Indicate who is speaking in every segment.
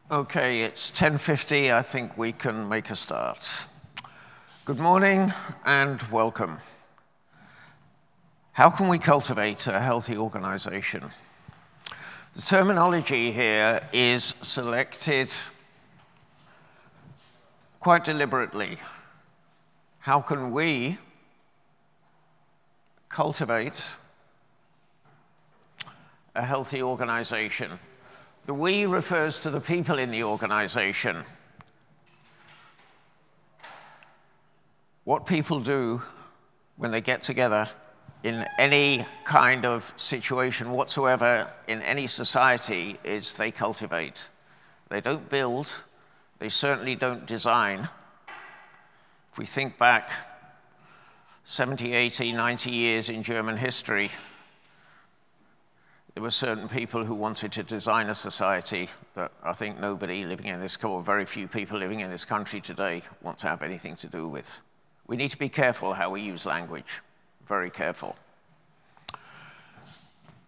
Speaker 1: Okay, it's 10:50. I think we can make a start. Good morning and welcome. How can we cultivate a healthy organization? The terminology here is selected quite deliberately. How can we cultivate a healthy organization? The we refers to the people in the organization. What people do when they get together in any kind of situation whatsoever in any society is they cultivate. They don't build, they certainly don't design. If we think back 70, 80, 90 years in German history, there were certain people who wanted to design a society that I think nobody living in this, or very few people living in this country today want to have anything to do with. We need to be careful how we use language, very careful.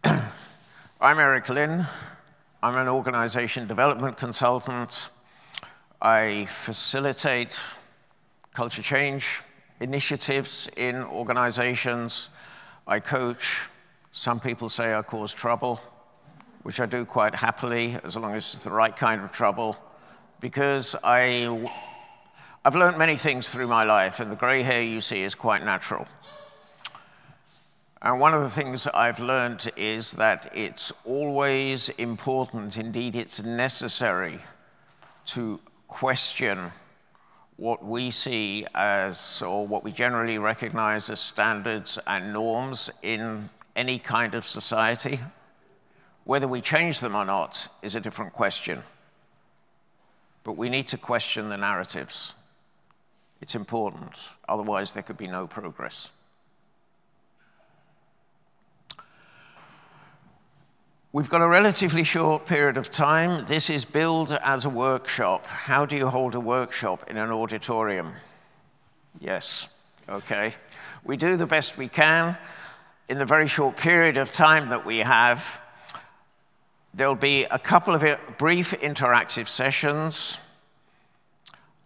Speaker 1: I'm Eric Lynn. I'm an organization development consultant. I facilitate culture change initiatives in organizations. I coach. Some people say I cause trouble, which I do quite happily, as long as it's the right kind of trouble, because I've learned many things through my life, and the gray hair you see is quite natural. And one of the things I've learned is that it's always important, indeed it's necessary, to question what we see as, or what we generally recognize as standards and norms in any kind of society. Whether we change them or not is a different question. But we need to question the narratives. It's important, otherwise there could be no progress. We've got a relatively short period of time. This is billed as a workshop. How do you hold a workshop in an auditorium? Yes, okay. We do the best we can. In the very short period of time that we have, there'll be a couple of brief interactive sessions.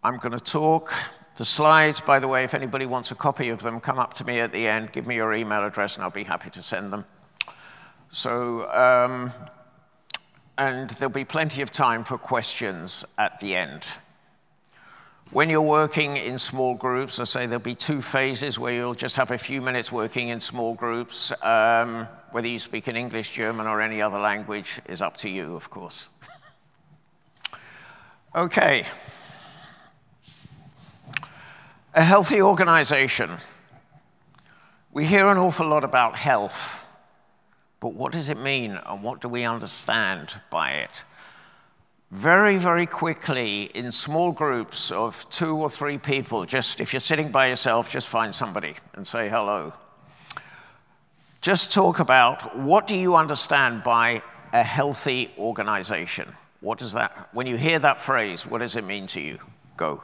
Speaker 1: I'm going to talk. The slides, by the way, if anybody wants a copy of them, come up to me at the end, give me your email address, and I'll be happy to send them. So, and there'll be plenty of time for questions at the end. When you're working in small groups, I say there'll be two phases where you'll just have a few minutes working in small groups. Whether you speak in English, German, or any other language is up to you, of course. Okay. A healthy organization. We hear an awful lot about health, but what does it mean and what do we understand by it? Very, very quickly, in small groups of 2 or 3 people, just if you're sitting by yourself, just find somebody and say hello. Just talk about what do you understand by a healthy organization? What does that, when you hear that phrase, what does it mean to you? Go.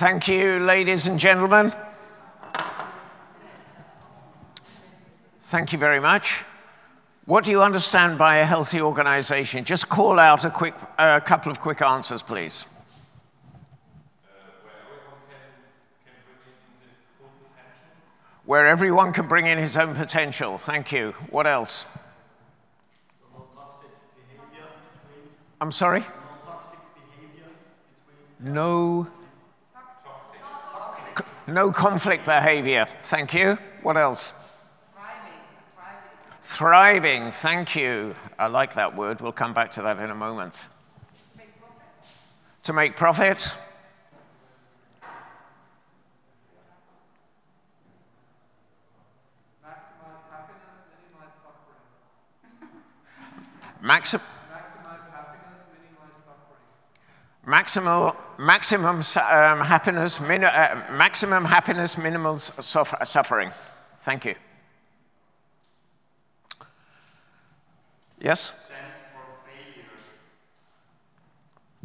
Speaker 1: Thank you, ladies and gentlemen. Thank you very much. What do you understand by a healthy organization? Just call out a couple of quick answers, please. Where everyone can bring in his own potential. Thank you. What else?
Speaker 2: So no toxic behavior between.
Speaker 1: I'm sorry?
Speaker 2: No toxic behavior between.
Speaker 1: No conflict behavior. Thank you. What else? Thriving. Thank you. I like that word. We'll come back to that in a moment. To make profit.
Speaker 3: Maximize happiness, minimize suffering.
Speaker 1: Maximize
Speaker 3: happiness, minimize suffering.
Speaker 1: Maximum happiness, minimal suffering. Thank you. Yes?
Speaker 2: Sense for failure.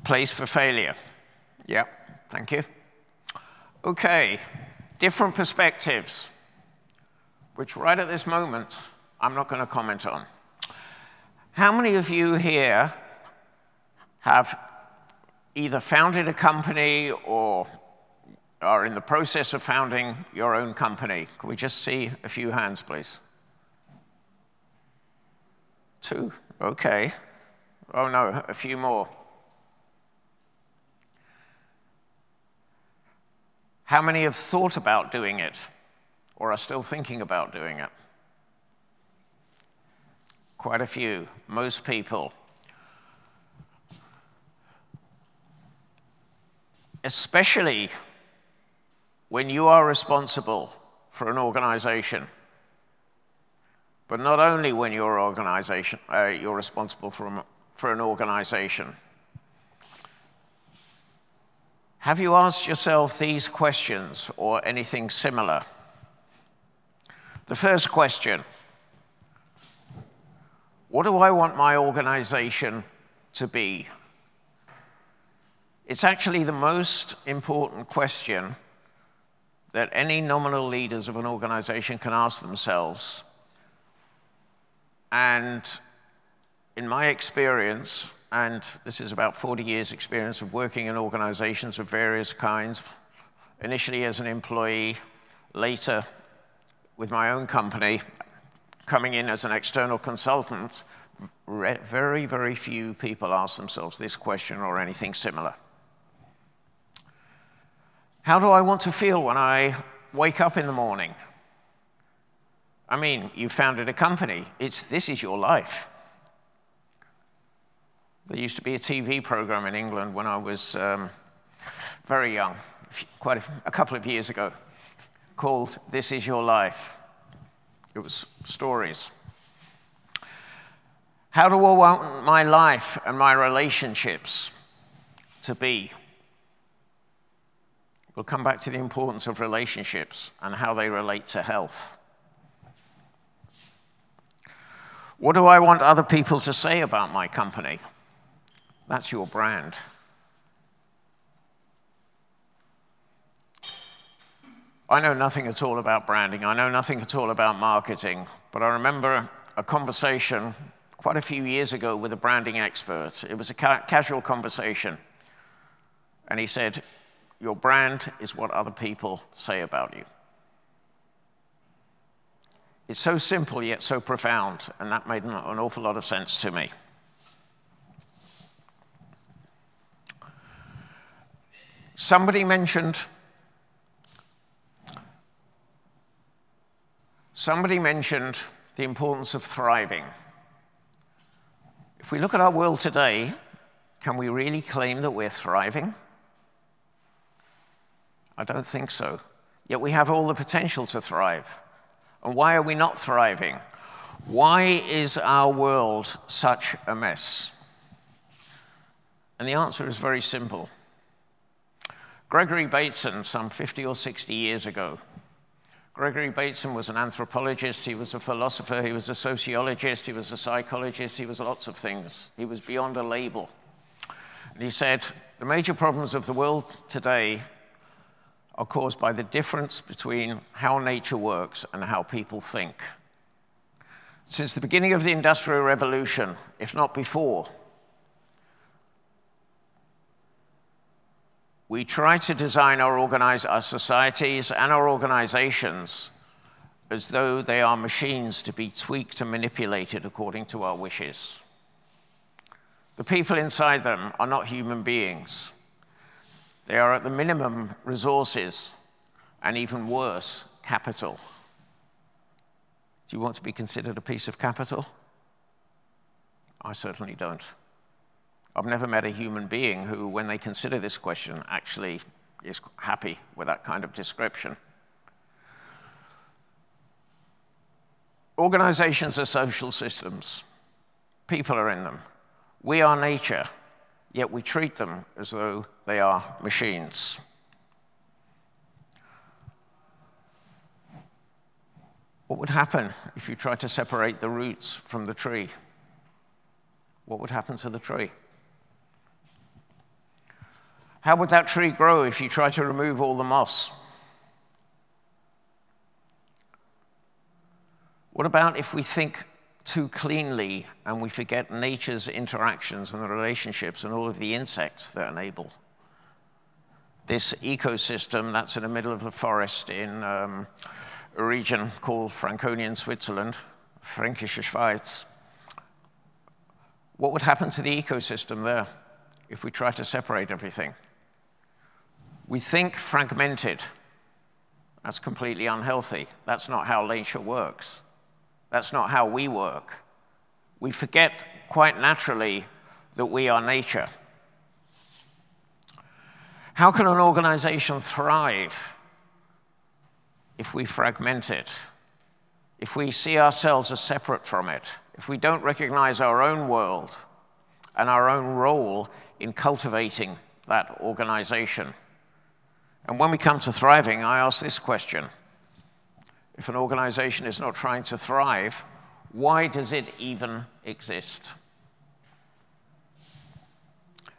Speaker 1: Place for failure. Yeah, thank you. Okay, different perspectives, which right at this moment, I'm not going to comment on. How many of you here have either founded a company or are in the process of founding your own company? Can we just see a few hands, please? 2, okay. Oh no, a few more. How many have thought about doing it or are still thinking about doing it? Quite a few, most people. Especially when you are responsible for an organization. But not only when you're responsible for an organization. Have you asked yourself these questions or anything similar? The first question, what do I want my organization to be? It's actually the most important question that any nominal leaders of an organization can ask themselves. And in my experience, and this is about 40 years' experience of working in organizations of various kinds, initially as an employee, later with my own company, coming in as an external consultant, very, very few people ask themselves this question or anything similar. How do I want to feel when I wake up in the morning? I mean, you founded a company. This is your life. There used to be a TV program in England when I was very young, quite a couple of years ago, called This Is Your Life. It was stories. How do I want my life and my relationships to be? We'll come back to the importance of relationships and how they relate to health. What do I want other people to say about my company? That's your brand. I know nothing at all about branding. I know nothing at all about marketing, but I remember a conversation quite a few years ago with a branding expert. It was a casual conversation, and he said, your brand is what other people say about you. It's so simple yet so profound, and that made an awful lot of sense to me. Somebody mentioned the importance of thriving. If we look at our world today, can we really claim that we're thriving? I don't think so. Yet we have all the potential to thrive. And why are we not thriving? Why is our world such a mess? And the answer is very simple. Gregory Bateson, some 50 or 60 years ago, Gregory Bateson was an anthropologist, he was a philosopher, he was a sociologist, he was a psychologist, he was lots of things. He was beyond a label. And he said, the major problems of the world today are caused by the difference between how nature works and how people think. Since the beginning of the Industrial Revolution, if not before, we try to design our societies and our organizations as though they are machines to be tweaked and manipulated according to our wishes. The people inside them are not human beings. They are at the minimum resources, and even worse, capital. Do you want to be considered a piece of capital? I certainly don't. I've never met a human being who, when they consider this question, actually is happy with that kind of description. Organizations are social systems. People are in them. We are nature, yet we treat them as though they are machines. What would happen if you tried to separate the roots from the tree? What would happen to the tree? How would that tree grow if you tried to remove all the moss? What about if we think too cleanly and we forget nature's interactions and the relationships and all of the insects that enable this ecosystem that's in the middle of the forest in a region called Franconian Switzerland, Fränkische Schweiz? What would happen to the ecosystem there if we try to separate everything? We think fragmented. That's completely unhealthy. That's not how nature works. That's not how we work. We forget quite naturally that we are nature. How can an organization thrive if we fragment it? If we see ourselves as separate from it? If we don't recognize our own world and our own role in cultivating that organization? And when we come to thriving, I ask this question. If an organization is not trying to thrive, why does it even exist?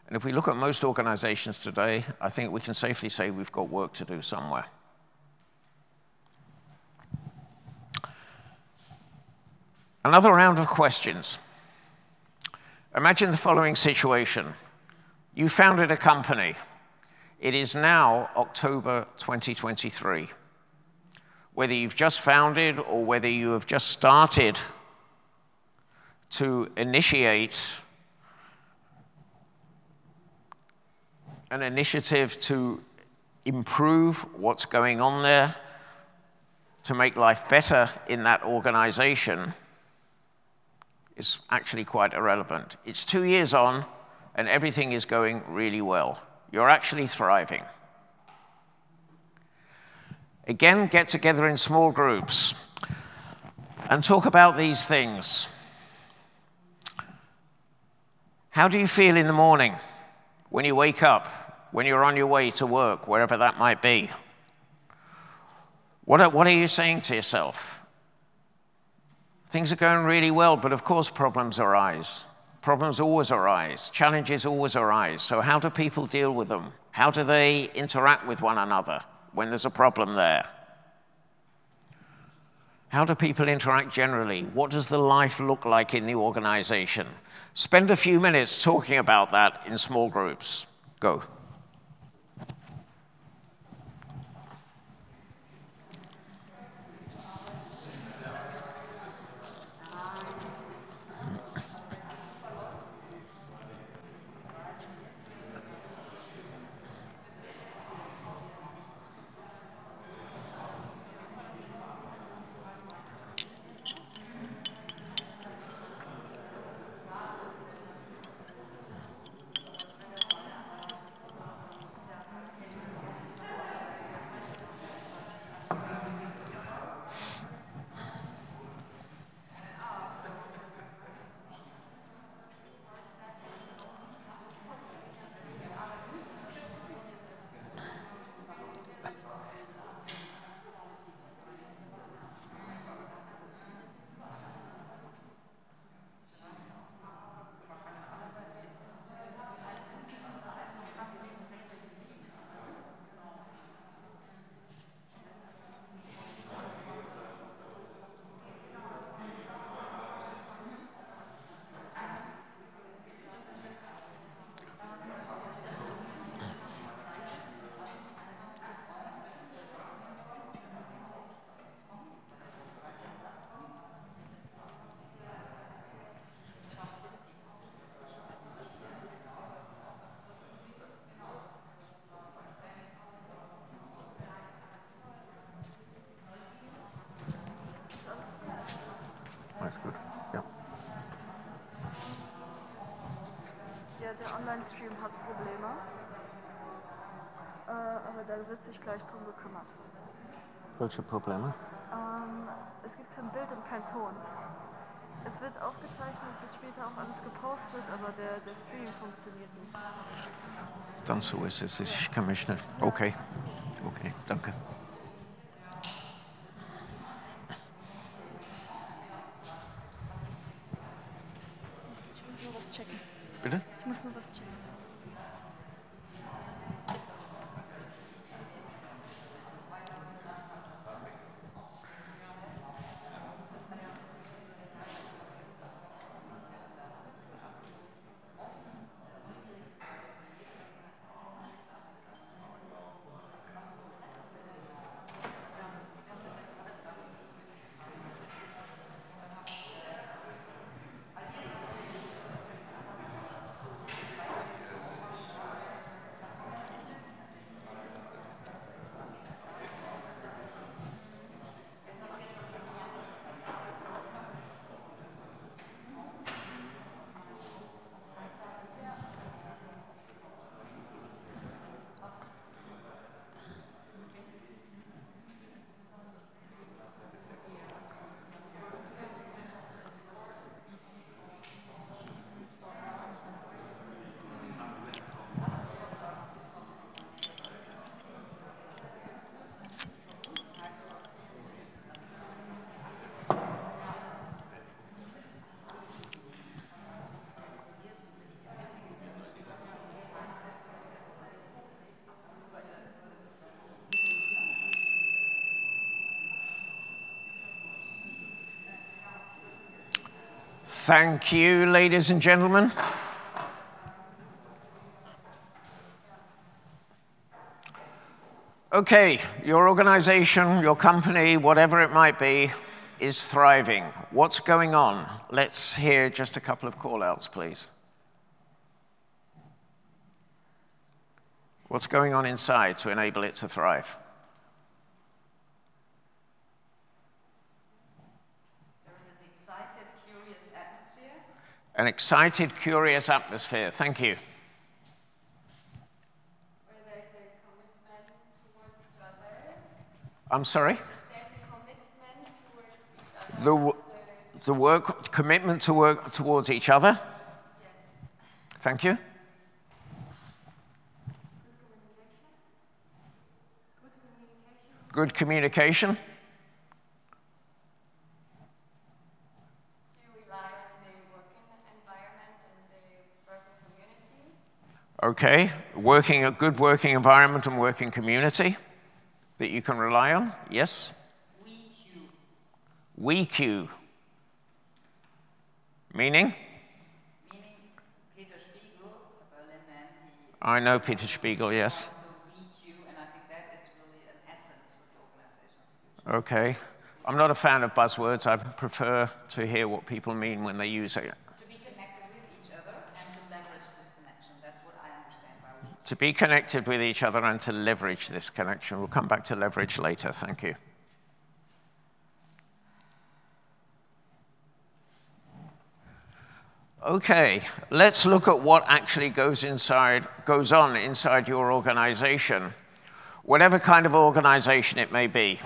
Speaker 1: And if we look at most organizations today, I think we can safely say we've got work to do somewhere. Another round of questions. Imagine the following situation. You founded a company. It is now October 2023. Whether you've just founded or whether you have just started to initiate an initiative to improve what's going on there, to make life better in that organization, is actually quite irrelevant. It's 2 years on, and everything is going really well. You're actually thriving. Again, get together in small groups and talk about these things. How do you feel in the morning when you wake up, when you're on your way to work, wherever that might be? What are you saying to yourself? Things are going really well, but of course problems arise. Problems always arise. Challenges always arise. So how do people deal with them? How do they interact with one another when there's a problem there? How do people interact generally? What does the life look like in the organization? Spend a few minutes talking about that in small groups. Go.
Speaker 4: der Online-Stream hat Probleme. Aber da wird sich gleich drum gekümmert.
Speaker 1: Welche Probleme?
Speaker 4: Es gibt kein Bild und kein Ton. Es wird aufgezeichnet, es wird später auch alles gepostet, aber der Stream funktioniert nicht.
Speaker 1: Dann so ist es. Ich kann mich nicht. Okay. Okay, danke.
Speaker 4: Ich muss nur was checken.
Speaker 1: Bitte?
Speaker 4: Ich muss nur was checken.
Speaker 1: Thank you, ladies and gentlemen. Okay, your organization, your company, whatever it might be, is thriving. What's going on? Let's hear just a couple of call-outs, please. What's going on inside to enable it to thrive? An excited, curious atmosphere. Thank you.
Speaker 5: Where there's a commitment towards each other.
Speaker 1: I'm sorry?
Speaker 5: There's a commitment towards each other.
Speaker 1: Commitment to work towards each other.
Speaker 5: Yes.
Speaker 1: Thank you. Good communication. Okay, a good working environment and working community that you can rely on. Yes? We queue. Meaning?
Speaker 5: Meaning Peter Spiegel, a Berlin man,
Speaker 1: I know Peter Spiegel, yes.
Speaker 5: We queue, and I think that is really an essence for the organization of the future.
Speaker 1: Okay. I'm not a fan of buzzwords. I prefer to hear what people mean when they use it. To be connected with each other and to leverage this connection. We'll come back to leverage later. Thank you. Okay, let's look at what actually goes on inside your organization, whatever kind of organization it may be.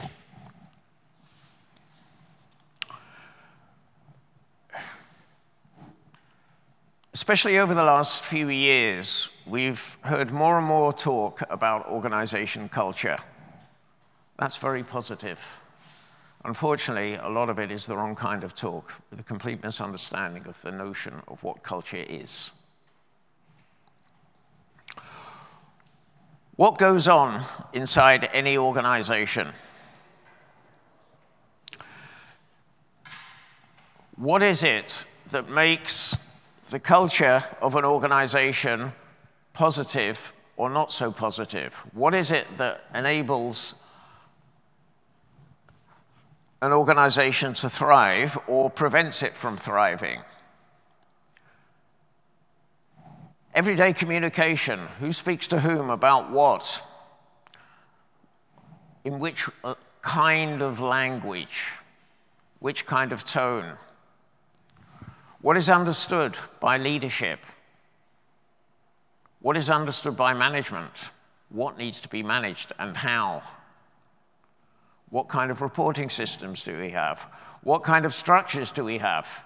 Speaker 1: Especially over the last few years, we've heard more and more talk about organization culture. That's very positive. Unfortunately, a lot of it is the wrong kind of talk, with a complete misunderstanding of the notion of what culture is. What goes on inside any organization? What is it that makes the culture of an organization positive or not so positive? What is it that enables an organization to thrive or prevents it from thriving? Everyday communication. Who speaks to whom about what? In which kind of language? Which kind of tone? What is understood by leadership? What is understood by management? What needs to be managed and how? What kind of reporting systems do we have? What kind of structures do we have?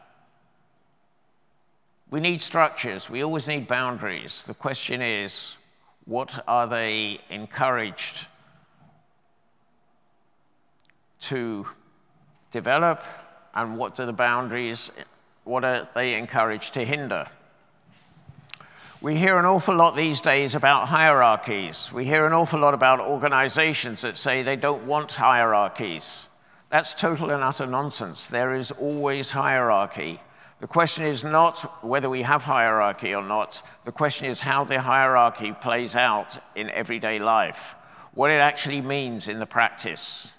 Speaker 1: We need structures. We always need boundaries. The question is, what are they encouraged to develop, and what are the boundaries, what are they encouraged to hinder? We hear an awful lot these days about hierarchies. We hear an awful lot about organizations that say they don't want hierarchies. That's total and utter nonsense. There is always hierarchy. The question is not whether we have hierarchy or not. The question is how the hierarchy plays out in everyday life, what it actually means in the practice.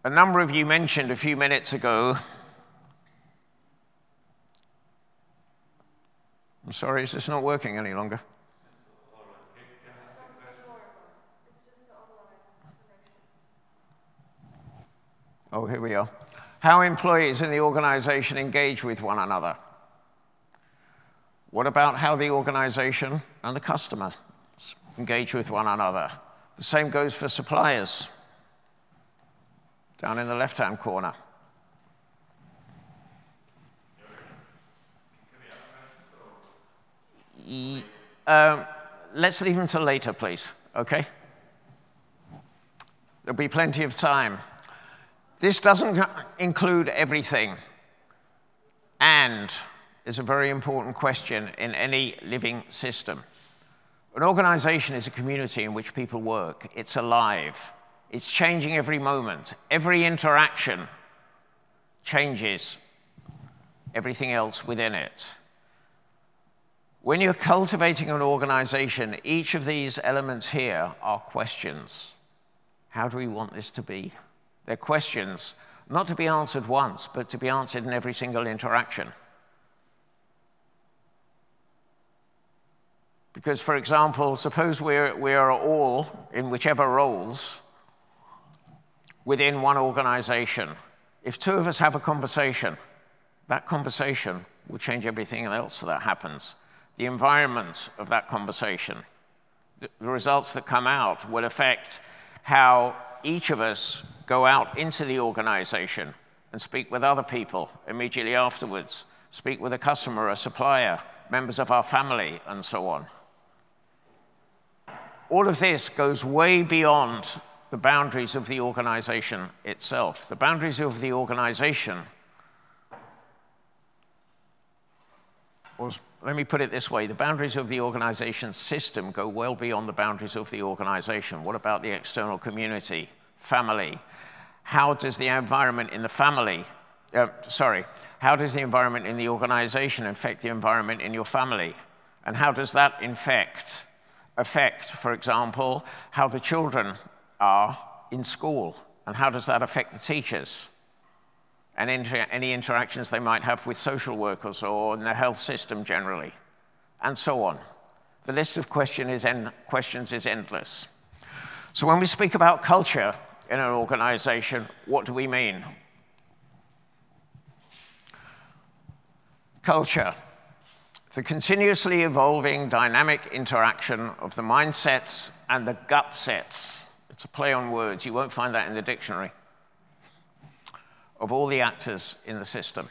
Speaker 1: A number of you mentioned a few minutes ago, I'm sorry, is this not working any longer? Oh, here we are. How employees in the organization engage with one another. What about how the organization and the customer engage with one another? The same goes for suppliers, down in the left-hand corner. Let's leave them till later, please, okay? There'll be plenty of time. This doesn't include everything, and is a very important question in any living system. An organization is a community in which people work. It's alive. It's changing every moment. Every interaction changes everything else within it. When you're cultivating an organization, each of these elements here are questions. How do we want this to be? They're questions not to be answered once, but to be answered in every single interaction. Because, for example, suppose we are all in whichever roles within one organization. If two of us have a conversation, that conversation will change everything else that happens. The environment of that conversation, the results that come out will affect how each of us go out into the organization and speak with other people immediately afterwards, speak with a customer, a supplier, members of our family, and so on. All of this goes way beyond the boundaries of the organization itself. The boundaries of the organization, or let me put it this way, the boundaries of the organization system go well beyond the boundaries of the organization. What about the external community, family? How does the environment in the family, how does the environment in the organization affect the environment in your family? And how does that affect, for example, how the children are in school? And how does that affect the teachers? And any interactions they might have with social workers or in the health system generally, and so on. The list of questions is endless. So when we speak about culture in an organization, what do we mean? Culture, the continuously evolving dynamic interaction of the mindsets and the gut sets. It's a play on words. You won't find that in the dictionary. Of all the actors in the system.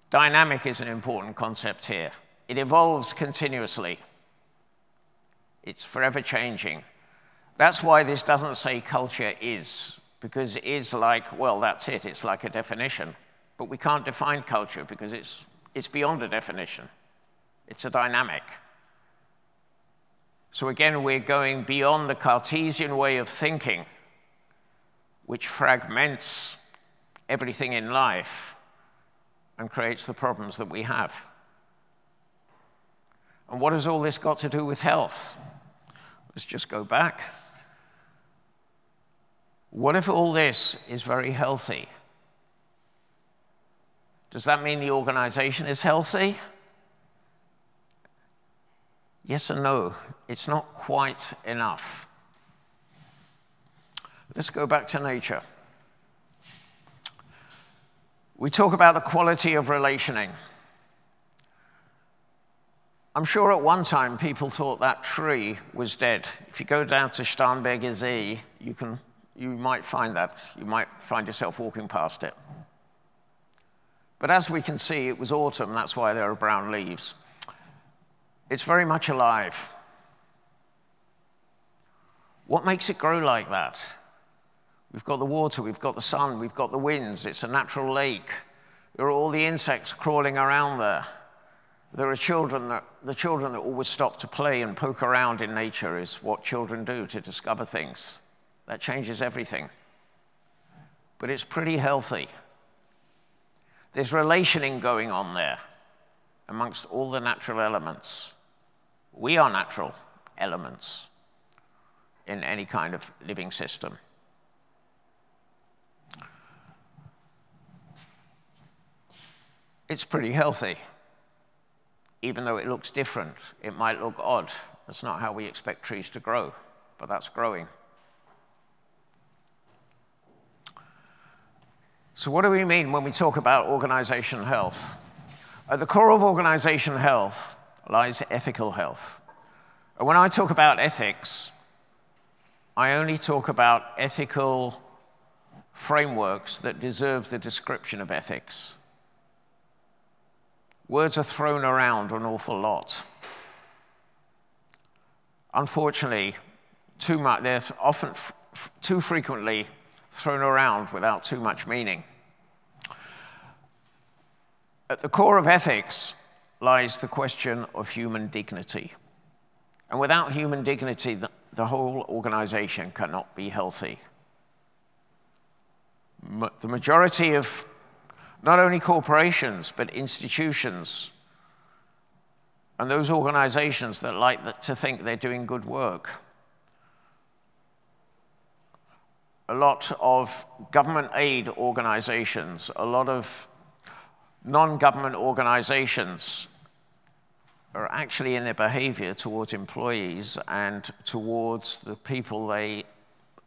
Speaker 1: Dynamic is an important concept here. It evolves continuously. It's forever changing. That's why this doesn't say culture is, because it is like, well, that's it. It's like a definition. But we can't define culture because it's beyond a definition. It's a dynamic. So again, we're going beyond the Cartesian way of thinking, which fragments everything in life and creates the problems that we have. And what has all this got to do with health? Let's just go back. What if all this is very healthy? Does that mean the organization is healthy? Yes and no. It's not quite enough. Let's go back to nature. We talk about the quality of relationing. I'm sure at one time people thought that tree was dead. If you go down to Starnberger See, you might find that. You might find yourself walking past it. But as we can see, it was autumn. That's why there are brown leaves. It's very much alive. What makes it grow like that? We've got the water, we've got the sun, we've got the winds. It's a natural lake. There are all the insects crawling around there. There are the children that always stop to play and poke around in nature is what children do to discover things. That changes everything. But it's pretty healthy. There's relationing going on there amongst all the natural elements. We are natural elements in any kind of living system. It's pretty healthy. Even though it looks different, it might look odd. That's not how we expect trees to grow, but that's growing. So what do we mean when we talk about organizational health? At the core of organizational health lies ethical health. And when I talk about ethics, I only talk about ethical frameworks that deserve the description of ethics. Words are thrown around an awful lot. Unfortunately, they're often too frequently thrown around without too much meaning. At the core of ethics lies the question of human dignity. And without human dignity, the whole organization cannot be healthy. The majority of not only corporations, but institutions and those organizations that like to think they're doing good work. A lot of government aid organizations, a lot of non-government organizations are actually in their behavior towards employees and towards the people they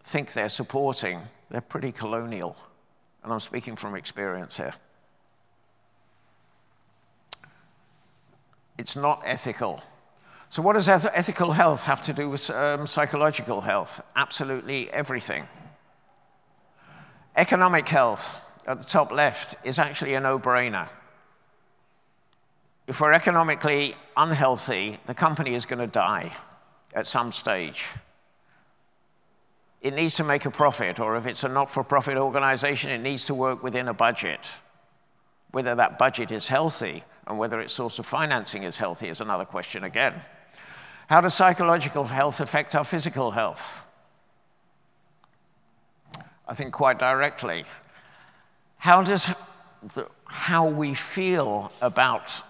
Speaker 1: think they're supporting, they're pretty colonial. And I'm speaking from experience here. It's not ethical. So what does ethical health have to do with psychological health? Absolutely everything. Economic health, at the top left, is actually a no-brainer. If we're economically unhealthy, the company is going to die at some stage. It needs to make a profit, or if it's a not-for-profit organization, it needs to work within a budget. Whether that budget is healthy and whether its source of financing is healthy is another question again. How does psychological health affect our physical health? I think quite directly. How does how we feel about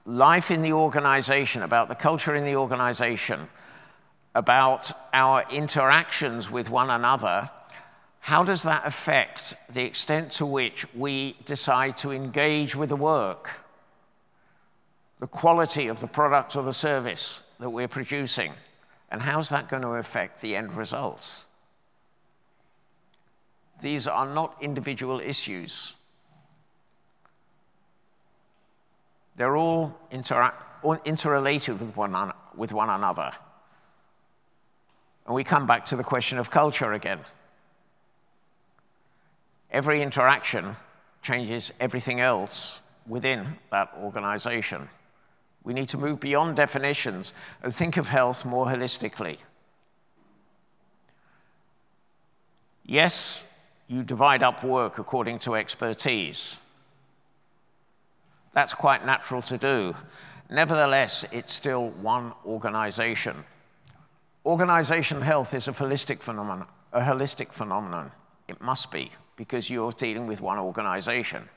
Speaker 1: life in the organization, about the culture in the organization, about our interactions with one another, how does that affect the extent to which we decide to engage with the work, the quality of the product or the service that we're producing, and how's that going to affect the end results? These are not individual issues. They're all interrelated with one another. And we come back to the question of culture again. Every interaction changes everything else within that organization. We need to move beyond definitions and think of health more holistically. Yes, you divide up work according to expertise. That's quite natural to do. Nevertheless, it's still one organization. Organization health is a holistic phenomenon. It must be, because you're dealing with one organization.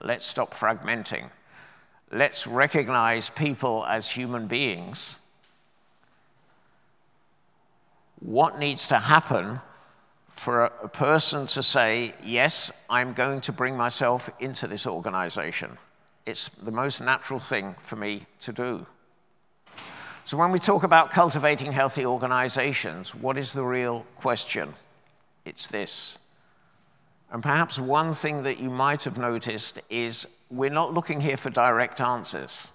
Speaker 1: Let's stop fragmenting. Let's recognize people as human beings. What needs to happen for a person to say, yes, I'm going to bring myself into this organization? It's the most natural thing for me to do. So when we talk about cultivating healthy organizations, what is the real question? It's this. And perhaps one thing that you might have noticed is we're not looking here for direct answers.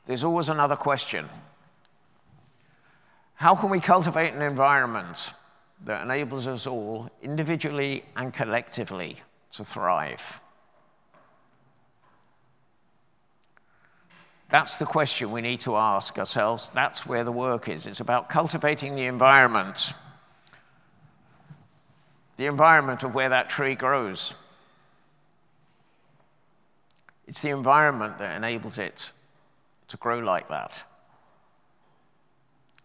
Speaker 1: There's always another question. How can we cultivate an environment that enables us all, individually and collectively, to thrive? That's the question we need to ask ourselves. That's where the work is. It's about cultivating the environment of where that tree grows. It's the environment that enables it to grow like that.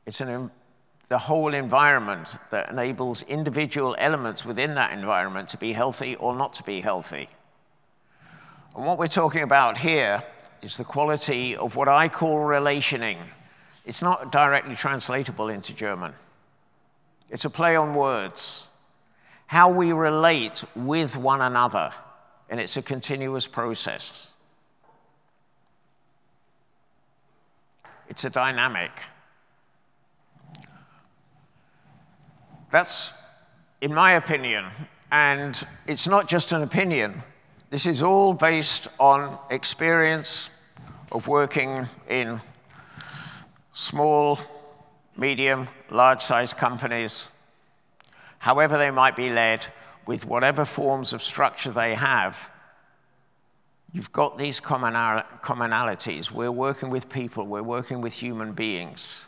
Speaker 1: It's the whole environment that enables individual elements within that environment to be healthy or not to be healthy. And what we're talking about here is the quality of what I call relationing. It's not directly translatable into German. It's a play on words. How we relate with one another, and it's a continuous process. It's a dynamic. That's, in my opinion, and it's not just an opinion. This is all based on experience of working in small, medium, large-sized companies, however they might be led, with whatever forms of structure they have. You've got these commonalities. We're working with people. We're working with human beings.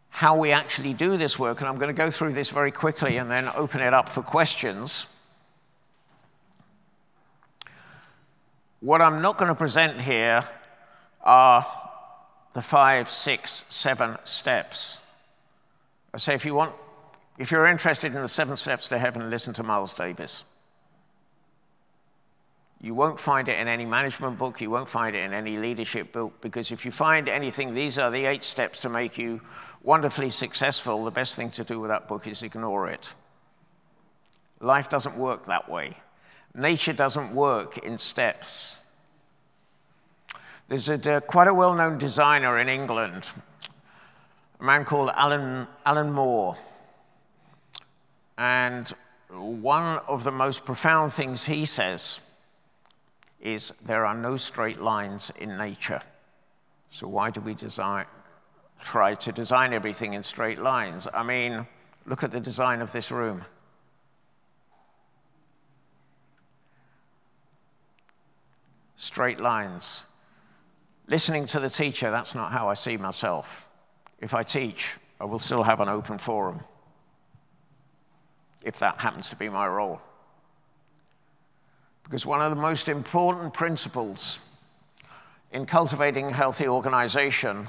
Speaker 1: How we actually do this work, and I'm going to go through this very quickly and then open it up for questions. What I'm not going to present here are the 5, 6, 7 steps. I say if you're interested in the 7 steps to heaven, listen to Miles Davis. You won't find it in any management book, you won't find it in any leadership book, because if you find anything, these are the 8 steps to make you wonderfully successful, the best thing to do with that book is ignore it. Life doesn't work that way. Nature doesn't work in steps. There's quite a well-known designer in England, a man called Alan Moore. And one of the most profound things he says is there are no straight lines in nature. So why do we try to design everything in straight lines? I mean, look at the design of this room. Straight lines. Listening to the teacher, that's not how I see myself. If I teach, I will still have an open forum, if that happens to be my role. Because one of the most important principles in cultivating a healthy organization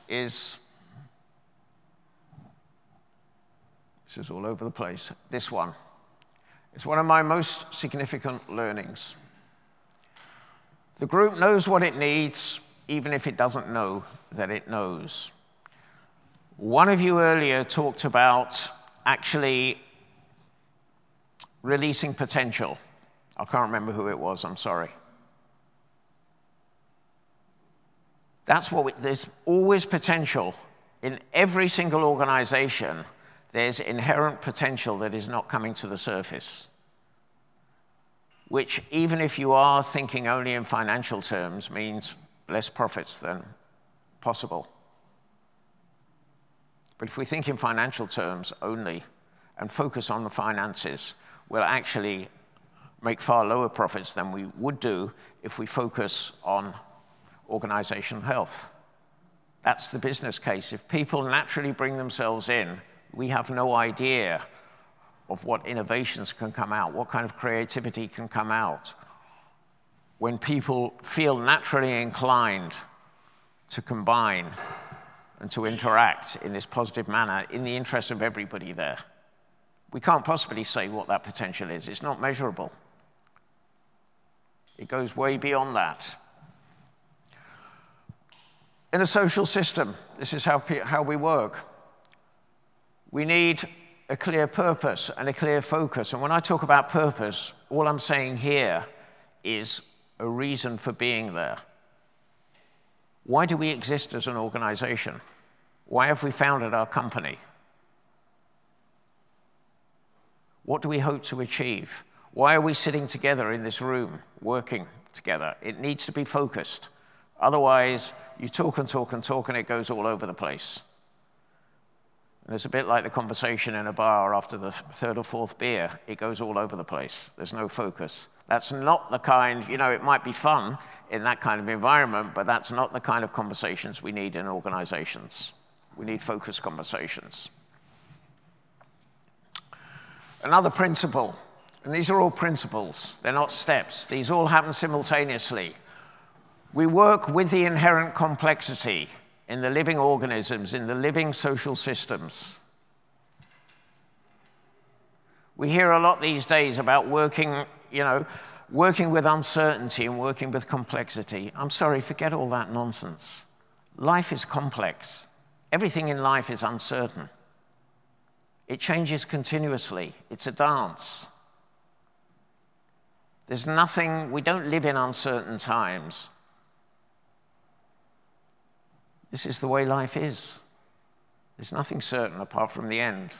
Speaker 1: is, this is all over the place, this one. It's one of my most significant learnings. The group knows what it needs, even if it doesn't know that it knows. One of you earlier talked about actually releasing potential. I can't remember who it was, I'm sorry. There's always potential. In every single organization, there's inherent potential that is not coming to the surface, which, even if you are thinking only in financial terms, means less profits than possible. But if we think in financial terms only and focus on the finances, we'll actually make far lower profits than we would do if we focus on organizational health. That's the business case. If people naturally bring themselves in, we have no idea of what innovations can come out, what kind of creativity can come out. When people feel naturally inclined to combine and to interact in this positive manner in the interest of everybody there. We can't possibly say what that potential is. It's not measurable. It goes way beyond that. In a social system, this is how we work. We need a clear purpose and a clear focus. And when I talk about purpose, all I'm saying here is a reason for being there. Why do we exist as an organization? Why have we founded our company? What do we hope to achieve? Why are we sitting together in this room, working together? It needs to be focused. Otherwise, you talk and talk and talk, and it goes all over the place. And it's a bit like the conversation in a bar after the third or fourth beer. It goes all over the place. There's no focus. That's not the kind, it might be fun in that kind of environment, but that's not the kind of conversations we need in organizations. We need focused conversations. Another principle, and these are all principles, they're not steps. These all happen simultaneously. We work with the inherent complexity in the living organisms, in the living social systems. We hear a lot these days about working with uncertainty and working with complexity. I'm sorry, forget all that nonsense. Life is complex. Everything in life is uncertain. It changes continuously. It's a dance. There's nothing, we don't live in uncertain times. This is the way life is. There's nothing certain apart from the end.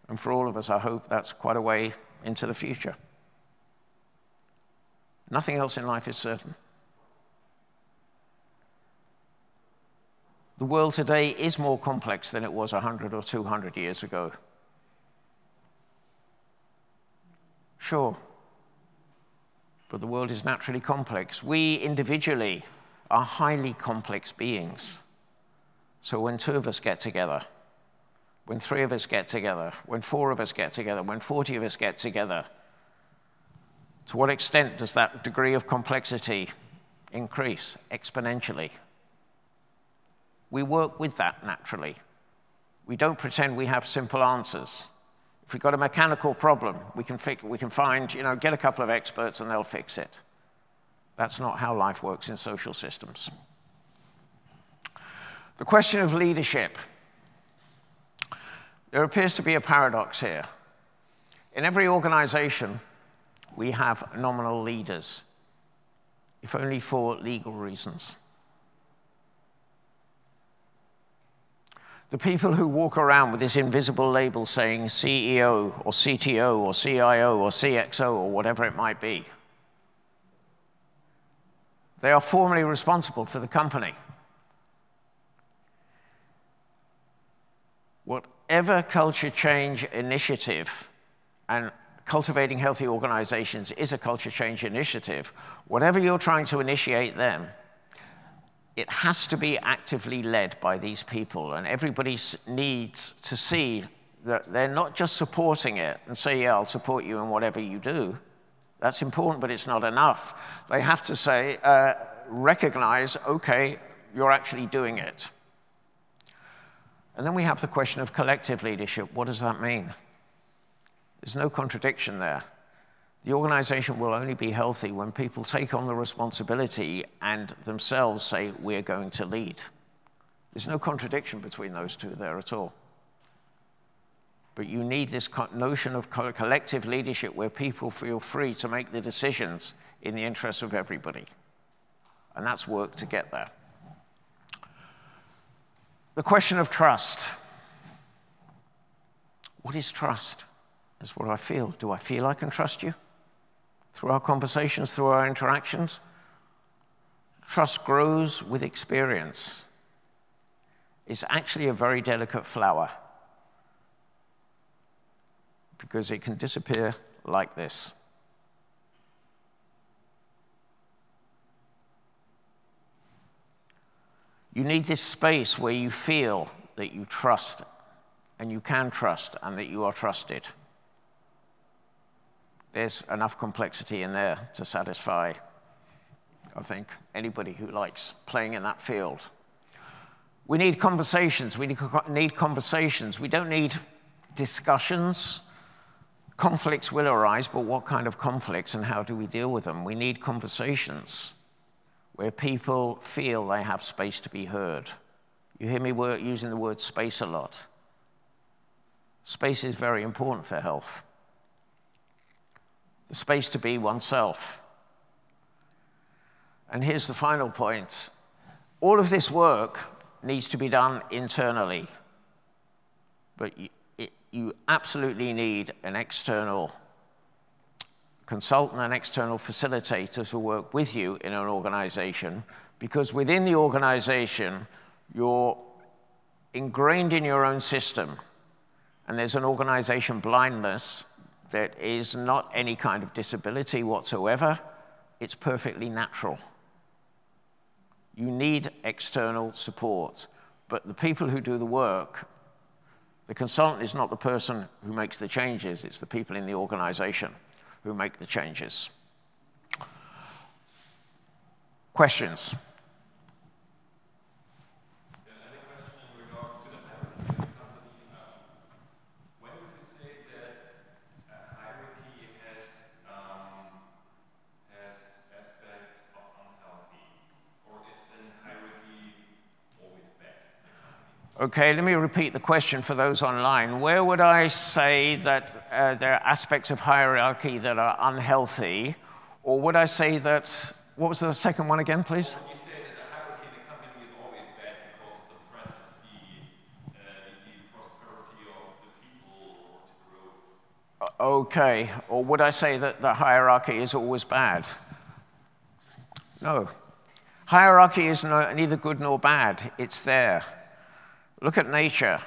Speaker 1: And for all of us, I hope that's quite a way into the future. Nothing else in life is certain. The world today is more complex than it was 100 or 200 years ago. Sure. But the world is naturally complex. We individually are highly complex beings. So when 2 of us get together, when 3 of us get together, when 4 of us get together, when 40 of us get together, to what extent does that degree of complexity increase exponentially? We work with that naturally. We don't pretend we have simple answers. If we've got a mechanical problem, we can find, get a couple of experts and they'll fix it. That's not how life works in social systems. The question of leadership. There appears to be a paradox here. In every organization, we have nominal leaders, if only for legal reasons. The people who walk around with this invisible label saying CEO or CTO or CIO or CXO or whatever it might be, they are formally responsible for the company. Whatever culture change initiative, and cultivating healthy organizations is a culture change initiative, whatever you're trying to initiate them, it has to be actively led by these people, and everybody needs to see that they're not just supporting it and say, yeah, I'll support you in whatever you do. That's important, but it's not enough. They have to say, recognize, okay, you're actually doing it. And then we have the question of collective leadership. What does that mean? There's no contradiction there. The organization will only be healthy when people take on the responsibility and themselves say, we're going to lead. There's no contradiction between those two there at all. But you need this notion of collective leadership where people feel free to make the decisions in the interest of everybody. And that's work to get there. The question of trust. What is trust? That's what I feel. Do I feel I can trust you? Through our conversations, through our interactions? Trust grows with experience. It's actually a very delicate flower because it can disappear like this. You need this space where you feel that you trust and you can trust and that you are trusted. There's enough complexity in there to satisfy, I think, anybody who likes playing in that field. We need conversations. We need conversations. We don't need discussions. Conflicts will arise, but what kind of conflicts and how do we deal with them? We need conversations where people feel they have space to be heard. You hear me using the word space a lot. Space is very important for health. The space to be oneself. And here's the final point. All of this work needs to be done internally. But you absolutely need an external consultant and external facilitators who work with you in an organization, because within the organization, you're ingrained in your own system, and there's an organization blindness that is not any kind of disability whatsoever. It's perfectly natural. You need external support, but the people who do the work, the consultant is not the person who makes the changes, it's the people in the organization who make the changes. Questions? Okay, let me repeat the question for those online. Where would I say that there are aspects of hierarchy that are unhealthy? Or would I say that, what was the second one again, please?
Speaker 6: Well, you say that the hierarchy in the company is always bad because it suppresses the prosperity of the people or to grow.
Speaker 1: Okay, or would I say that the hierarchy is always bad? No. Hierarchy is neither good nor bad, it's there. Look at nature.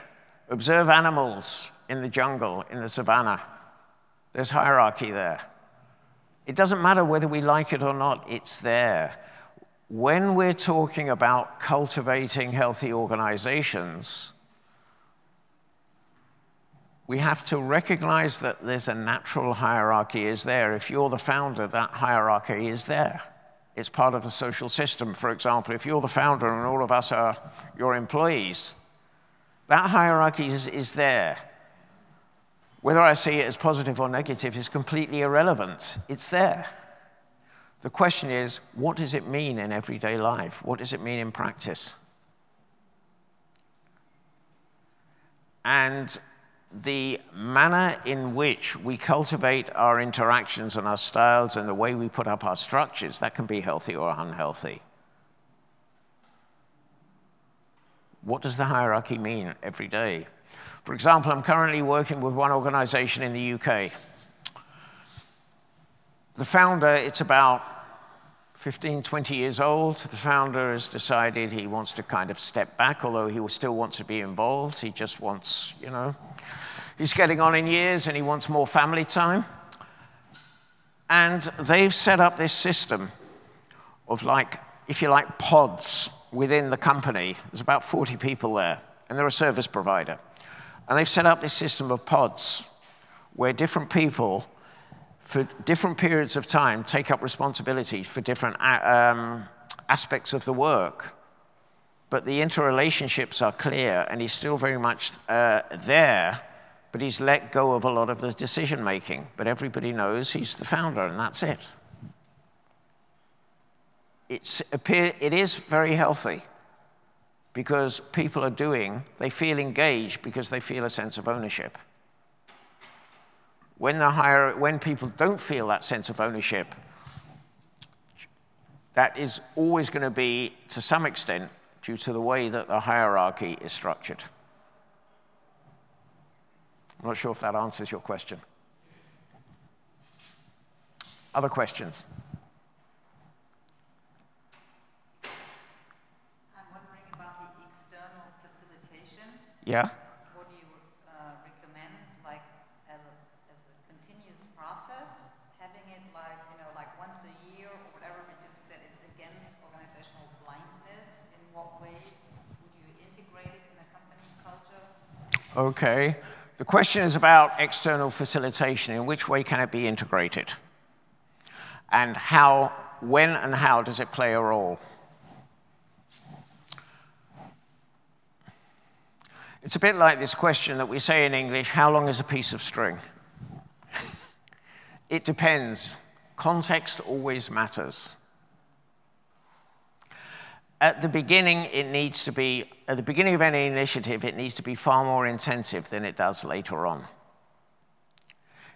Speaker 1: Observe animals in the jungle, in the savannah. There's hierarchy there. It doesn't matter whether we like it or not, it's there. When we're talking about cultivating healthy organizations, we have to recognize that there's a natural hierarchy is there. If you're the founder, that hierarchy is there. It's part of the social system. For example, if you're the founder and all of us are your employees, that hierarchy is there. Whether I see it as positive or negative is completely irrelevant. It's there. The question is, what does it mean in everyday life? What does it mean in practice? And the manner in which we cultivate our interactions and our styles and the way we put up our structures, that can be healthy or unhealthy. What does the hierarchy mean every day? For example, I'm currently working with one organization in the UK. The founder, it's about 15, 20 years old. The founder has decided he wants to kind of step back, although he still wants to be involved. He just wants, you know, he's getting on in years and he wants more family time. And they've set up this system of, like, if you like, pods within the company. There's about 40 people there, and they're a service provider. And they've set up this system of pods where different people, for different periods of time, take up responsibility for different aspects of the work. But the interrelationships are clear, and he's still very much there, but he's let go of a lot of the decision-making. But everybody knows he's the founder, and that's it. It is very healthy because people are they feel engaged because they feel a sense of ownership. When people don't feel that sense of ownership, that is always going to be, to some extent, due to the way that the hierarchy is structured. I'm not sure if that answers your question. Other questions? Yeah.
Speaker 5: What do you recommend, like as a continuous process, having it like, you know, like once a year or whatever, because you said it's against organizational blindness. In what way would you integrate it in a company culture?
Speaker 1: Okay. The question is about external facilitation. In which way can it be integrated? And how, when and how does it play a role? It's a bit like this question that we say in English, how long is a piece of string? It depends. Context always matters. At the beginning, at the beginning of any initiative, it needs to be far more intensive than it does later on.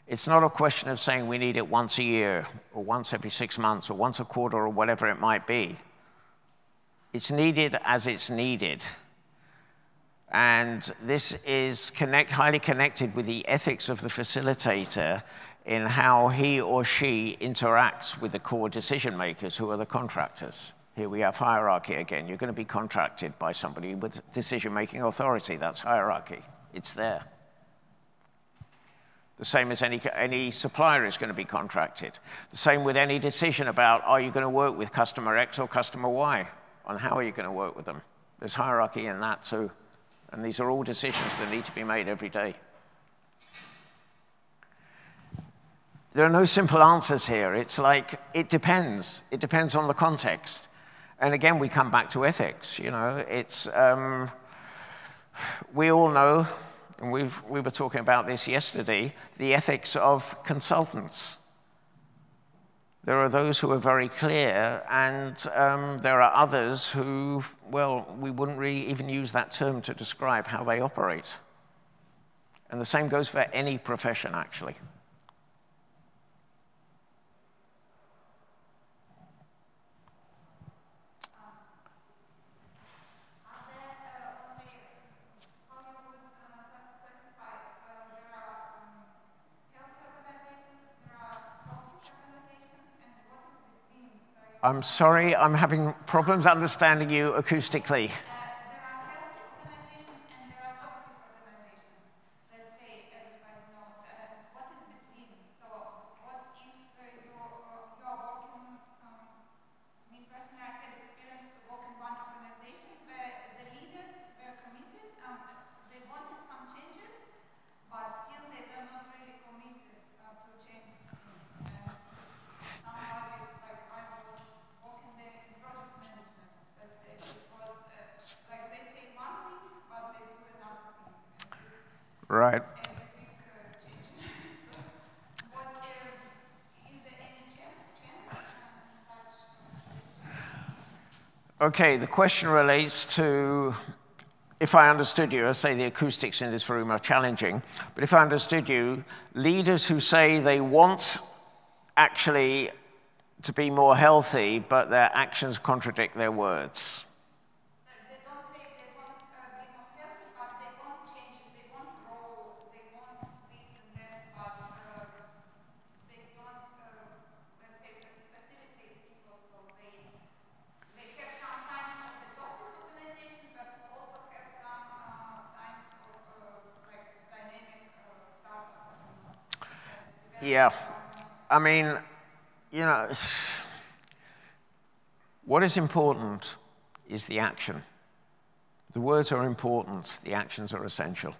Speaker 1: It's not a question of saying we need it once a year, or once every 6 months, or once a quarter, or whatever it might be. It's needed as it's needed. And this is highly connected with the ethics of the facilitator in how he or she interacts with the core decision makers, who are the contractors. Here we have hierarchy again. You're going to be contracted by somebody with decision-making authority. That's hierarchy. It's there. The same as any supplier is going to be contracted. The same with any decision about, are you going to work with customer X or customer Y? On how are you going to work with them? There's hierarchy in that too. And these are all decisions that need to be made every day. There are no simple answers here. It's like, it depends. It depends on the context. And again, we come back to ethics. You know, it's, we all know, and we were talking about this yesterday, the ethics of consultants. There are those who are very clear, and there are others who, well, we wouldn't really even use that term to describe how they operate. And the same goes for any profession, actually. I'm sorry, I'm having problems understanding you acoustically.
Speaker 7: There are healthy organizations and there are toxic organizations. Let's say everybody knows. What is between? So what if you're working, me personally, I had experience to work in one organization where the leaders were committed, they wanted some changes, but still they were not really committed to change things. And somebody, like I was working there in project management, let's say, it was like they say one thing, but they do another thing. And this
Speaker 1: Right.
Speaker 7: a big change. So what, is there any chance such?
Speaker 1: Okay, the question relates to, if I understood you, I say the acoustics in this room are challenging, but if I understood you, leaders who say they want actually to be more healthy, but their actions contradict their words.
Speaker 7: They don't say they want be more healthy, but they want changes, they want growth, they want this and that, but they don't, let's say, facilitate people, so they have some signs of the toxic organization, but also have some signs of like dynamic startup.
Speaker 1: Yeah, I mean, you know, what is important is the action. The words are important, the actions are essential.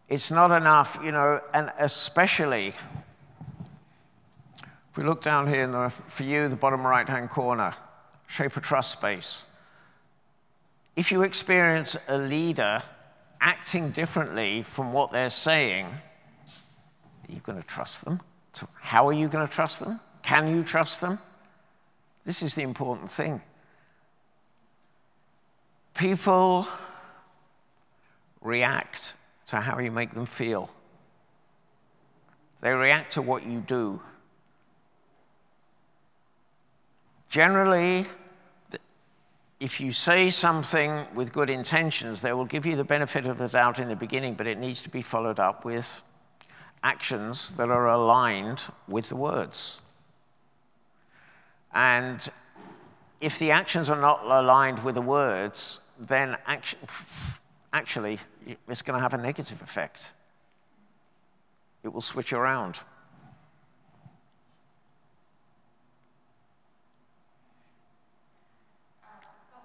Speaker 1: It's not enough, you know, and especially, if we look down here in for you, the bottom right-hand corner, shape a trust space. If you experience a leader acting differently from what they're saying, are you going to trust them? So how are you going to trust them? Can you trust them? This is the important thing. People react to how you make them feel. They react to what you do. Generally, if you say something with good intentions, they will give you the benefit of the doubt in the beginning, but it needs to be followed up with actions that are aligned with the words. And if the actions are not aligned with the words, then actually it's going to have a negative effect. It will switch around.
Speaker 7: So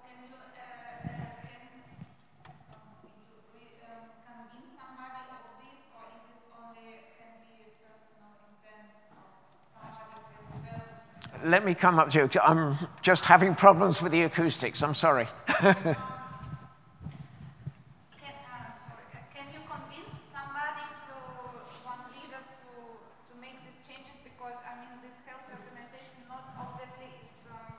Speaker 7: can you convince somebody of this, or is it only can be personal intent of somebody as well?
Speaker 1: Let me come up to you. I'm just having problems with the acoustics. I'm sorry.
Speaker 7: Can you convince somebody one leader to make these changes? Because I mean, this health organization not obviously is not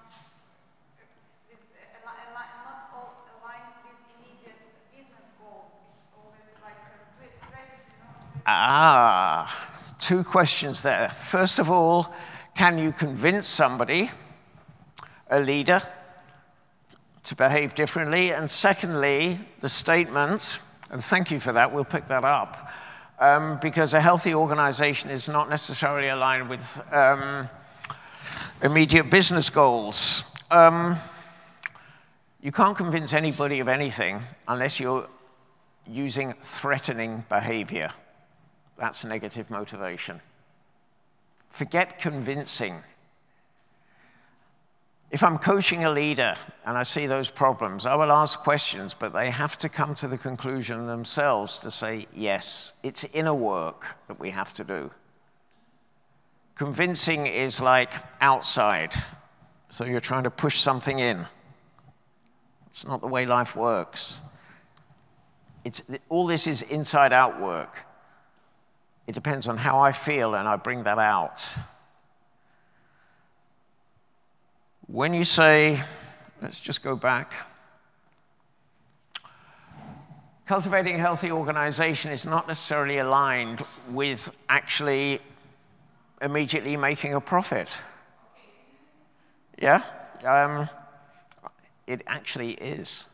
Speaker 7: all aligns with immediate business goals. It's always like a strategy,
Speaker 1: Two questions there. First of all, can you convince somebody, a leader, to behave differently. And secondly, the statement, and thank you for that, we'll pick that up, because a healthy organization is not necessarily aligned with immediate business goals. You can't convince anybody of anything unless you're using threatening behavior. That's negative motivation. Forget convincing. If I'm coaching a leader and I see those problems, I will ask questions, but they have to come to the conclusion themselves to say, yes, it's inner work that we have to do. Convincing is like outside, so you're trying to push something in. It's not the way life works. All this is inside-out work. It depends on how I feel, and I bring that out. When you say, let's just go back. Cultivating a healthy organization is not necessarily aligned with actually immediately making a profit. Yeah? It actually is.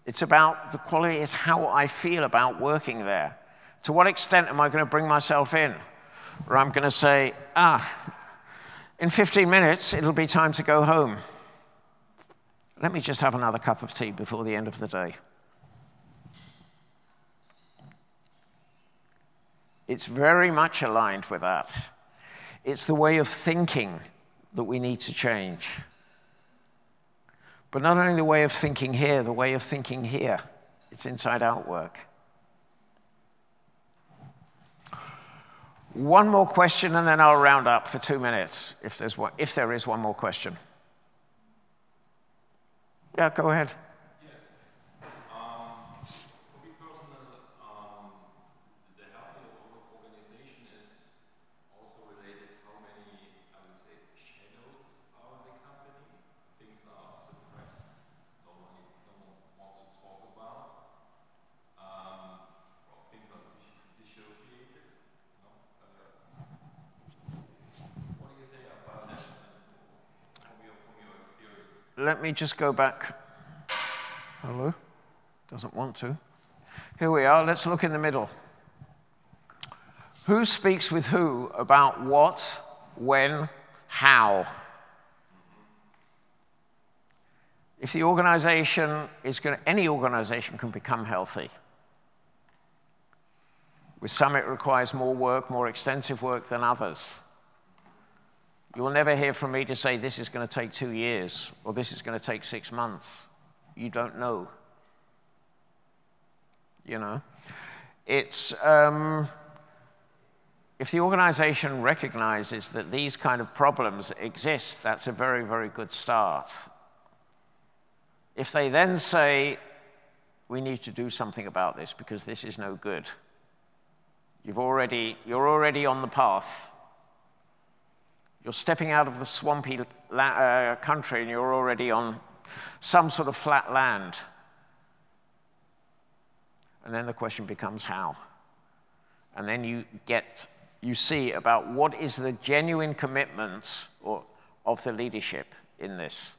Speaker 1: It's about the quality, is how I feel about working there. To what extent am I going to bring myself in? Or I'm going to say, in 15 minutes, it'll be time to go home. Let me just have another cup of tea before the end of the day. It's very much aligned with that. It's the way of thinking that we need to change. But not only the way of thinking here, the way of thinking here. It's inside-out work. One more question, and then I'll round up for 2 minutes, if there is one more question. Yeah, go ahead.
Speaker 6: For me personally, the healthy organization is also related how many, I would say, shadows are in the company. Things are suppressed. No one wants to talk about. Or things are dissociated. What do you say about that from your experience?
Speaker 1: Let me just go back. Hello? Doesn't want to. Here we are. Let's look in the middle. Who speaks with who about what, when, how? If the organization is going to, any organization can become healthy. With some, it requires more work, more extensive work than others. You will never hear from me to say this is going to take 2 years or this is going to take 6 months. You don't know. You know? It's, if the organization recognizes that these kind of problems exist, that's a very, very good start. If they then say, we need to do something about this because this is no good, you're already on the path. You're stepping out of the swampy country and you're already on some sort of flat land. And then the question becomes how. And then you see about what is the genuine commitment of the leadership in this.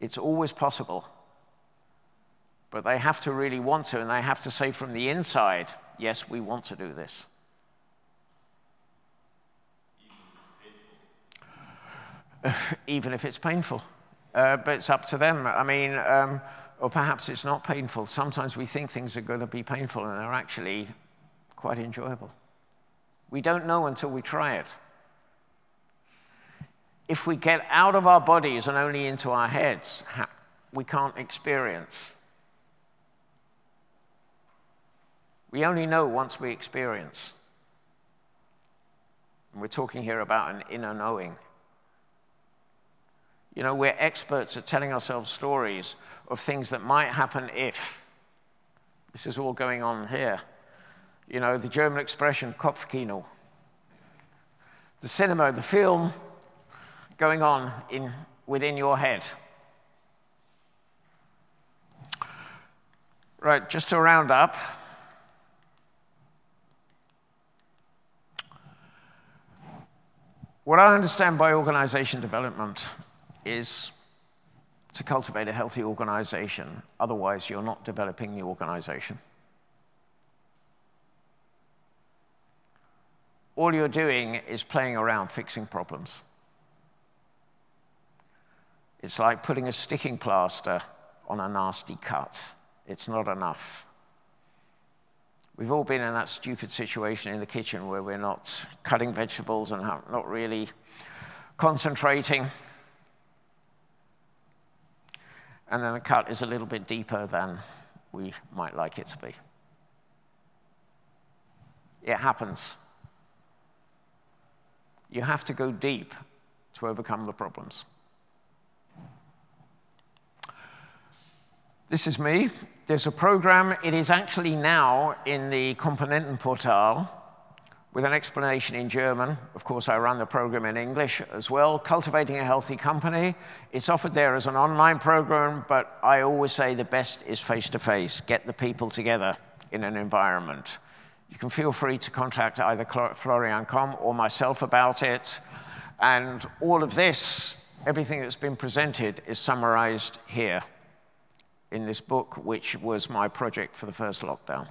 Speaker 1: It's always possible. But they have to really want to, and they have to say from the inside, yes, we want to do this. Even if it's painful. But it's up to them. I mean, or perhaps it's not painful. Sometimes we think things are going to be painful, and they're actually quite enjoyable. We don't know until we try it. If we get out of our bodies and only into our heads, we can't experience. We only know once we experience. And we're talking here about an inner knowing. You know, we're experts at telling ourselves stories of things that might happen if. This is all going on here. You know, the German expression, Kopfkino. The cinema, the film going on within your head. Right, just to round up. What I understand by organization development is to cultivate a healthy organization. Otherwise, you're not developing the organization. All you're doing is playing around fixing problems. It's like putting a sticking plaster on a nasty cut. It's not enough. We've all been in that stupid situation in the kitchen where we're not cutting vegetables and not really concentrating. And then the cut is a little bit deeper than we might like it to be. It happens. You have to go deep to overcome the problems. This is me. There's a program. It is actually now in the Komponentenportal with an explanation in German. Of course, I run the program in English as well. Cultivating a Healthy Company. It's offered there as an online program, but I always say the best is face-to-face. Get the people together in an environment. You can feel free to contact either Florian Komm or myself about it. And all of this, everything that's been presented, is summarized here in this book, which was my project for the first lockdown.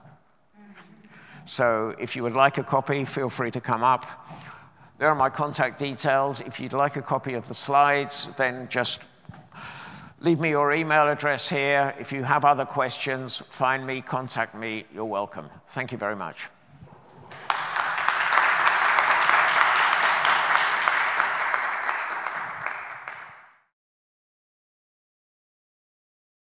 Speaker 1: So if you would like a copy, feel free to come up. There are my contact details. If you'd like a copy of the slides, then just leave me your email address here. If you have other questions, find me, contact me. You're welcome. Thank you very much.